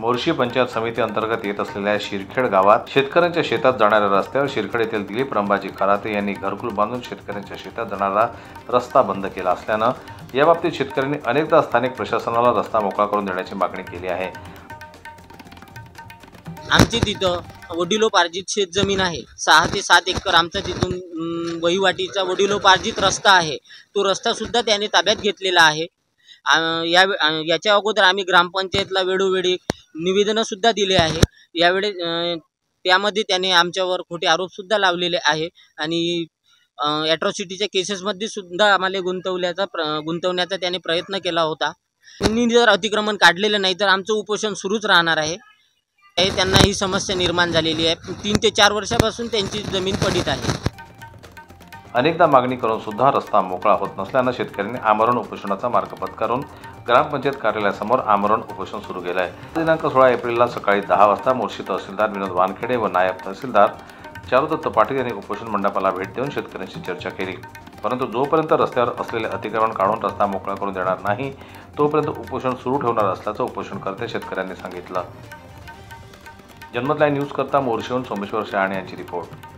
मोर्शी पंचायत समिती अंतर्गत येत असलेल्या शिरखेड गावात शेतकऱ्यांच्या शेतात जाणाऱ्या रस्त्यावर शिरखेड येथील दिलीप रंबाजी खराते यांनी घरकुल बांधून शेतकऱ्यांच्या शेतात जाणारा रस्ता बंद केला असल्यानं याबाबतीत शेतकऱ्यांनी अनेकदा स्थानिक प्रशासनाला रस्ता मोकळा करून देण्याची मागणी केली आहे। आमची तिथं वडिलोपार्जित शेत जमीन आहे, 6 ते 7 एकर आमचा तिथून वहिवाटीचा वडिलोपार्जित रस्ता आहे। तो रस्ता सुद्धा त्याने ताब्यात घेतलेला आहे। याच्या अगोदर आम्ही ग्रामपंचायतला वेळोवेळी निवेदन सुद्धा दिले आहे। यावेळी त्यामध्ये त्याने आमच्यावर खोटे आरोप सुद्धा लावलेले आहे आणि ॲट्रॉसिटीच्या केसेसमध्ये सुद्धा आम्हाला गुंतवण्याचा त्याने प्रयत्न केला होता। त्यांनी जर अतिक्रमण काढलेलं नाही तर आमचं उपोषण सुरूच राहणार आहे। त्यांना ही समस्या निर्माण झालेली आहे। 3 ते 4 वर्षापासून त्यांची जमीन पडीत आहे। अनेकदा मागणी करून सुद्धा रस्ता मोकळा होत नसल्यानं शेतकऱ्यांनी आमरण उपोषणाचा मार्ग पत्करून ग्रामपंचायत कार्यालयासमोर आमरण उपोषण सुरू केलं आहे। दिनांक 16 एप्रिलला सकाळी 10 वाजता मोर्शी तहसीलदार विनोद वानखेडे व नायब तहसीलदार चारुदत्त पाटील यांनी उपोषण मंडपाला भेट देऊन शेतकऱ्यांशी चर्चा केली, परंतु जोपर्यंत रस्त्यावर असलेले अतिक्रमण काढून रस्ता मोकळा करून देणार नाही तोपर्यंत उपोषण सुरू ठेवणार असल्याचं उपोषणकर्ते शेतकऱ्यांनी सांगितलं। जन्मत लाईव्ह न्यूज करता मोर्शीहून सोमेश्वर शहाणे यांची रिपोर्ट।